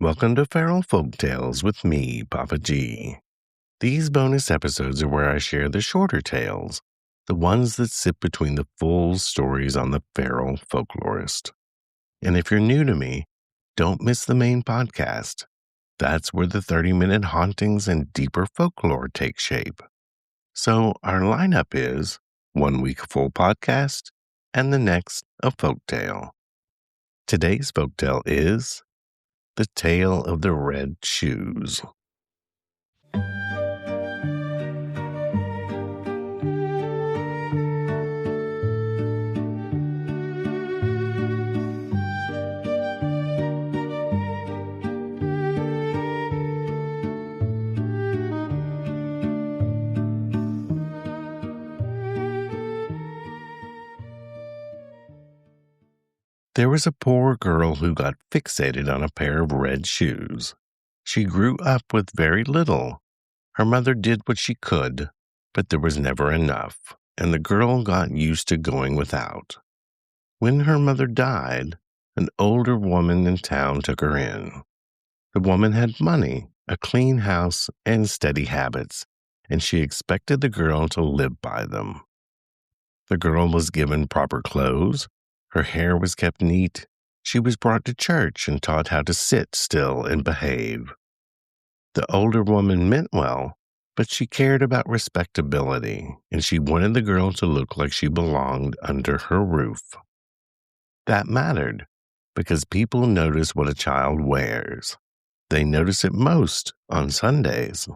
Welcome to Feral Folktales with me, Papa G. These bonus episodes are where I share the shorter tales, the ones that sit between the full stories on the feral folklorist. And if you're new to me, don't miss the main podcast. That's where the 30-minute hauntings and deeper folklore take shape. So our lineup is 1 week a full podcast and the next a folktale. Today's folktale is The Tale of the Red Shoes. There was a poor girl who got fixated on a pair of red shoes. She grew up with very little. Her mother did what she could, but there was never enough, and the girl got used to going without. When her mother died, an older woman in town took her in. The woman had money, a clean house, and steady habits, and she expected the girl to live by them. The girl was given proper clothes. Her hair was kept neat. She was brought to church and taught how to sit still and behave. The older woman meant well, but she cared about respectability, and she wanted the girl to look like she belonged under her roof. That mattered, because people notice what a child wears. They notice it most on Sundays.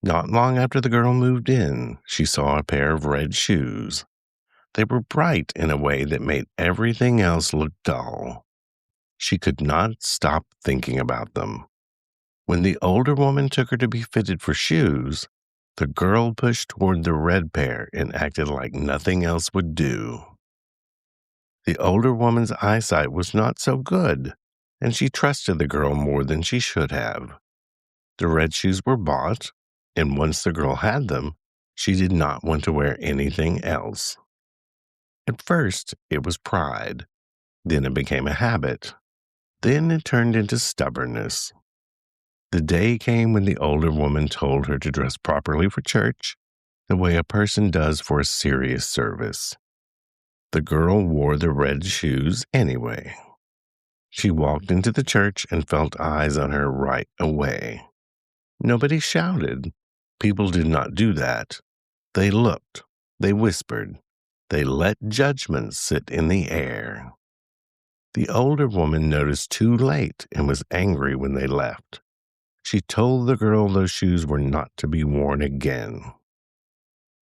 Not long after the girl moved in, she saw a pair of red shoes. They were bright in a way that made everything else look dull. She could not stop thinking about them. When the older woman took her to be fitted for shoes, the girl pushed toward the red pair and acted like nothing else would do. The older woman's eyesight was not so good, and she trusted the girl more than she should have. The red shoes were bought, and once the girl had them, she did not want to wear anything else. At first, it was pride. Then it became a habit. Then it turned into stubbornness. The day came when the older woman told her to dress properly for church, the way a person does for a serious service. The girl wore the red shoes anyway. She walked into the church and felt eyes on her right away. Nobody shouted. People did not do that. They looked. They whispered. They let judgment sit in the air. The older woman noticed too late and was angry when they left. She told the girl those shoes were not to be worn again.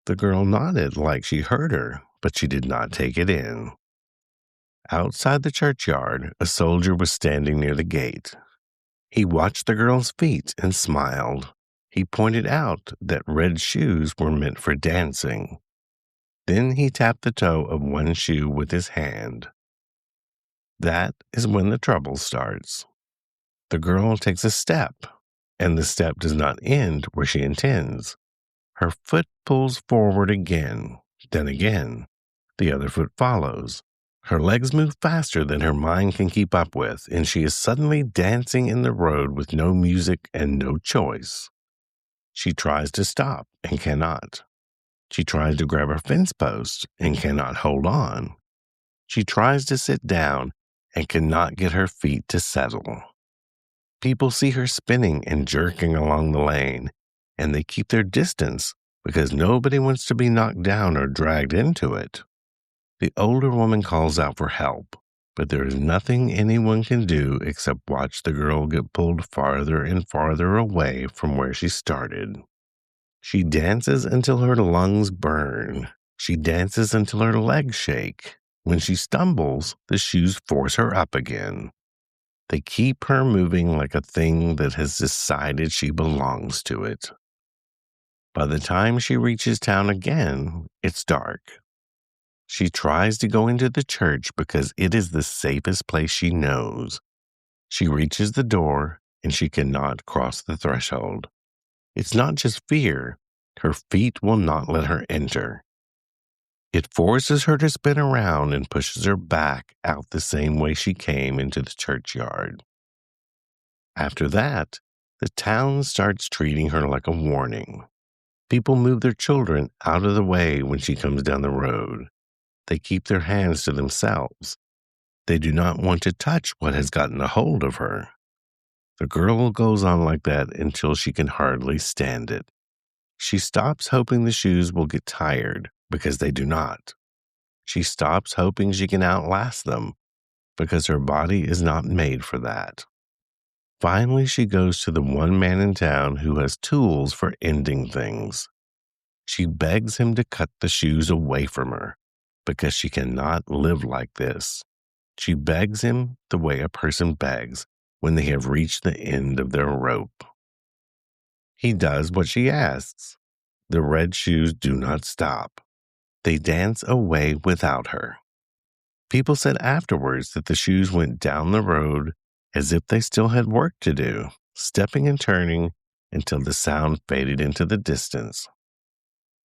The girl nodded like she heard her, but she did not take it in. Outside the churchyard, a soldier was standing near the gate. He watched the girl's feet and smiled. He pointed out that red shoes were meant for dancing. Then he tapped the toe of one shoe with his hand. That is when the trouble starts. The girl takes a step, and the step does not end where she intends. Her foot pulls forward again, then again. The other foot follows. Her legs move faster than her mind can keep up with, and she is suddenly dancing in the road with no music and no choice. She tries to stop and cannot. She tries to grab her fence post and cannot hold on. She tries to sit down and cannot get her feet to settle. People see her spinning and jerking along the lane, and they keep their distance because nobody wants to be knocked down or dragged into it. The older woman calls out for help, but there is nothing anyone can do except watch the girl get pulled farther and farther away from where she started. She dances until her lungs burn. She dances until her legs shake. When she stumbles, the shoes force her up again. They keep her moving like a thing that has decided she belongs to it. By the time she reaches town again, it's dark. She tries to go into the church because it is the safest place she knows. She reaches the door, and she cannot cross the threshold. It's not just fear. Her feet will not let her enter. It forces her to spin around and pushes her back out the same way she came into the churchyard. After that, the town starts treating her like a warning. People move their children out of the way when she comes down the road. They keep their hands to themselves. They do not want to touch what has gotten a hold of her. The girl goes on like that until she can hardly stand it. She stops hoping the shoes will get tired because they do not. She stops hoping she can outlast them because her body is not made for that. Finally, she goes to the one man in town who has tools for ending things. She begs him to cut the shoes away from her because she cannot live like this. She begs him the way a person begs when they have reached the end of their rope. He does what she asks. The red shoes do not stop. They dance away without her. People said afterwards that the shoes went down the road as if they still had work to do, stepping and turning until the sound faded into the distance.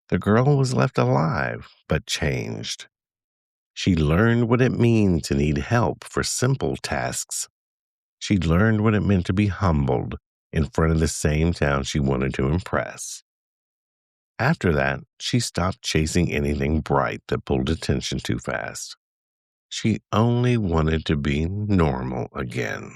The girl was left alive, but changed. She learned what it means to need help for simple tasks. She learned what it meant to be humbled in front of the same town she wanted to impress. After that, she stopped chasing anything bright that pulled attention too fast. She only wanted to be normal again.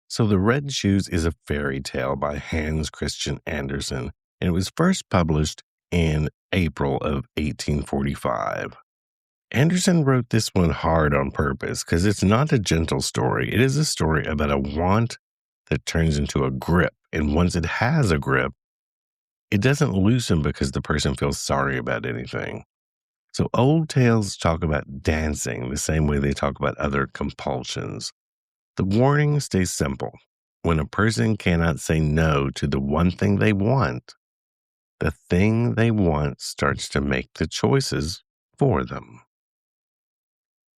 So The Red Shoes is a fairy tale by Hans Christian Andersen, and it was first published in April of 1845. Andersen wrote this one hard on purpose because it's not a gentle story. It is a story about a want that turns into a grip, and once it has a grip, it doesn't loosen because the person feels sorry about anything. So old tales talk about dancing the same way they talk about other compulsions. The warning stays simple. When a person cannot say no to the one thing they want, the thing they want starts to make the choices for them.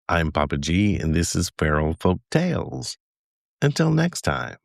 I'm Papa G, and this is Feral Folk Tales. Until next time.